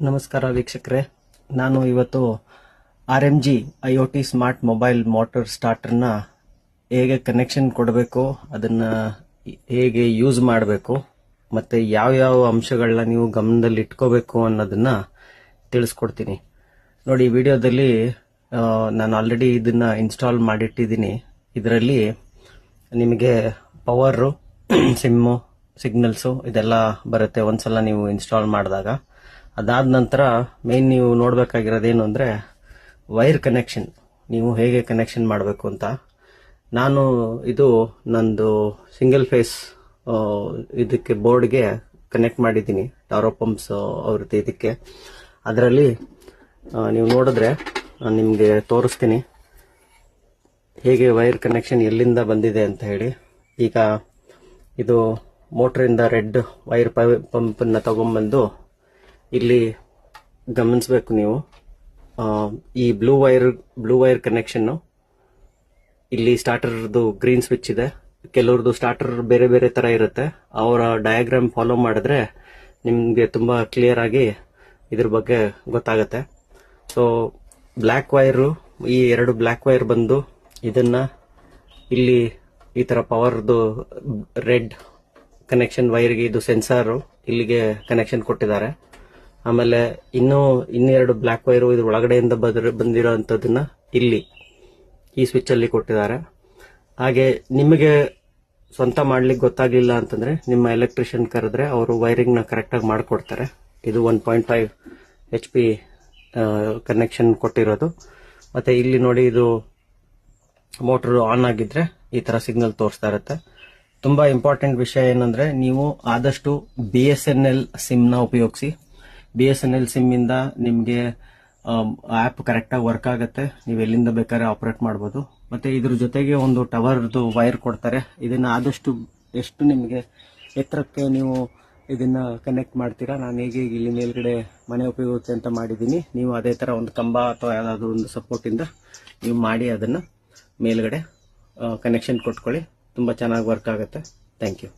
ನಮಸ್ಕಾರ ವೀಕ್ಷಕರೇ, ನಾನು ಇವತ್ತು RMG IoT smart mobile motor ಸ್ಟಾರ್ಟರ್ನ ಹೇಗೆ ಕನೆಕ್ಷನ್ ಕೊಡಬೇಕು, ಅದನ್ನು ಹೇಗೆ ಯೂಸ್ ಮಾಡಬೇಕು ಮತ್ತು ಯಾವ ಅಂಶಗಳನ್ನ ನೀವು ಗಮನದಲ್ಲಿ ಇಟ್ಕೋಬೇಕು ಅನ್ನೋದನ್ನು ತಿಳಿಸ್ಕೊಡ್ತೀನಿ. ನೋಡಿ, ಈ ವಿಡಿಯೋದಲ್ಲಿ ನಾನು ಆಲ್ರೆಡಿ ಇದನ್ನು ಇನ್ಸ್ಟಾಲ್ ಮಾಡಿಟ್ಟಿದ್ದೀನಿ. ಇದರಲ್ಲಿ ನಿಮಗೆ ಪವರು, ಸಿಮ್ಮು, ಸಿಗ್ನಲ್ಸು ಇದೆಲ್ಲ ಬರುತ್ತೆ ಒಂದ್ಸಲ ನೀವು ಇನ್ಸ್ಟಾಲ್ ಮಾಡಿದಾಗ. ಅದಾದ ನಂತರ ಮೇನ್ ನೀವು ನೋಡಬೇಕಾಗಿರೋದೇನು ಅಂದರೆ ವೈರ್ ಕನೆಕ್ಷನ್, ನೀವು ಹೇಗೆ ಕನೆಕ್ಷನ್ ಮಾಡಬೇಕು ಅಂತ. ನಾನು ಇದು ನಂದು ಸಿಂಗಲ್ ಫೇಸ್ ಇದಕ್ಕೆ ಬೋರ್ಡ್ಗೆ ಕನೆಕ್ಟ್ ಮಾಡಿದ್ದೀನಿ, ಟಾರೋ ಪಂಪ್ಸ್ ಅವ್ರದ್ದು ಇದಕ್ಕೆ. ಅದರಲ್ಲಿ ನೀವು ನೋಡಿದ್ರೆ ನಾನು ನಿಮಗೆ ತೋರಿಸ್ತೀನಿ ಹೇಗೆ ವೈರ್ ಕನೆಕ್ಷನ್ ಎಲ್ಲಿಂದ ಬಂದಿದೆ ಅಂತ ಹೇಳಿ. ಈಗ ಇದು ಮೋಟ್ರಿಂದ ರೆಡ್ ವೈರ್ ಪಂಪನ್ನು ತಗೊಂಡ್ಬಂದು ಇಲ್ಲಿ ಗಮನಿಸಬೇಕು ನೀವು. ಈ ಬ್ಲೂ ವೈರ್ ಕನೆಕ್ಷನ್ನು ಇಲ್ಲಿ ಸ್ಟಾರ್ಟರ್ದು ಗ್ರೀನ್ ಸ್ವಿಚ್ ಇದೆ. ಕೆಲವ್ರದ್ದು ಸ್ಟಾರ್ಟರ್ ಬೇರೆ ಬೇರೆ ಥರ ಇರುತ್ತೆ. ಅವರ ಡಯಾಗ್ರಾಮ್ ಫಾಲೋ ಮಾಡಿದ್ರೆ ನಿಮಗೆ ತುಂಬ ಕ್ಲಿಯರ್ ಆಗಿ ಇದ್ರ ಬಗ್ಗೆ ಗೊತ್ತಾಗುತ್ತೆ. ಸೊ ಬ್ಲ್ಯಾಕ್ ವೈರು, ಈ ಎರಡು ಬ್ಲ್ಯಾಕ್ ವೈರ್ ಬಂದು ಇದನ್ನ ಇಲ್ಲಿ ಈ ಥರ ಪವರ್ದು ರೆಡ್ ಕನೆಕ್ಷನ್ ವೈರ್ಗೆ ಇದು ಸೆನ್ಸಾರು ಇಲ್ಲಿಗೆ ಕನೆಕ್ಷನ್ ಕೊಟ್ಟಿದ್ದಾರೆ. ಆಮೇಲೆ ಇನ್ನೆರಡು ಬ್ಲ್ಯಾಕ್ ವೈರು ಇದ್ರ ಒಳಗಡೆಯಿಂದ ಬಂದಿರೋ ಅಂಥದ್ದನ್ನ ಇಲ್ಲಿ ಈ ಸ್ವಿಚ್ ಅಲ್ಲಿ ಕೊಟ್ಟಿದ್ದಾರೆ. ಹಾಗೆ ನಿಮಗೆ ಸ್ವಂತ ಮಾಡ್ಲಿಕ್ಕೆ ಗೊತ್ತಾಗ್ಲಿಲ್ಲ ಅಂತಂದ್ರೆ ನಿಮ್ಮ ಎಲೆಕ್ಟ್ರಿಷಿಯನ್ ಕರೆದ್ರೆ ಅವರು ವೈರಿಂಗ್ ನ ಕರೆಕ್ಟಾಗಿ ಮಾಡಿಕೊಡ್ತಾರೆ. ಇದು 1.5 HP ಕನೆಕ್ಷನ್ ಕೊಟ್ಟಿರೋದು. ಮತ್ತೆ ಇಲ್ಲಿ ನೋಡಿ, ಇದು ಮೋಟರ್ ಆನ್ ಆಗಿದ್ರೆ ಈ ತರ ಸಿಗ್ನಲ್ ತೋರಿಸ್ತಾ ಇರುತ್ತೆ. ತುಂಬಾ ಇಂಪಾರ್ಟೆಂಟ್ ವಿಷಯ ಏನಂದ್ರೆ, ನೀವು ಆದಷ್ಟು BSNL ಸಿಮ್ ನ ಉಪಯೋಗಿಸಿ. BSNL ಸಿಮ್ ಇಂದ ನಿಮಗೆ ಆಪ್ ಕರೆಕ್ಟಾಗಿ ವರ್ಕ್ ಆಗುತ್ತೆ. ನೀವು ಎಲ್ಲಿಂದ ಬೇಕಾದ್ರೆ ಆಪರೇಟ್ ಮಾಡ್ಬೋದು. ಮತ್ತೆ ಇದ್ರ ಜೊತೆಗೆ ಒಂದು ಟವರ್ದು ವೈರ್ ಕೊಡ್ತಾರೆ. ಇದನ್ನ ಆದಷ್ಟು ಎಷ್ಟು ನಿಮಗೆ ಎತ್ತರಕ್ಕೆ ನೀವು ಇದನ್ನ ಕನೆಕ್ಟ್ ಮಾಡ್ತೀರಾ, ನಾನು ಹೇಗೆ ಇಲ್ಲಿ ಮೇಲ್ಗಡೆ ಮನೆ ಉಪಯೋಗಕ್ಕೆ ಅಂತ ಮಾಡಿದ್ದೀನಿ, ನೀವು ಅದೇ ತರ ಒಂದು ಕಂಬ ಅಥವಾ ಯಾವ್ದಾದ್ರು ಒಂದು ಸಪೋರ್ಟ್ ಇಂದ ನೀವು ಮಾಡಿ ಅದನ್ನ ಮೇಲ್ಗಡೆ ಕನೆಕ್ಷನ್ ಕೊಟ್ಕೊಳ್ಳಿ. ತುಂಬಾ ಚೆನ್ನಾಗಿ ವರ್ಕ್ ಆಗುತ್ತೆ. Thank you.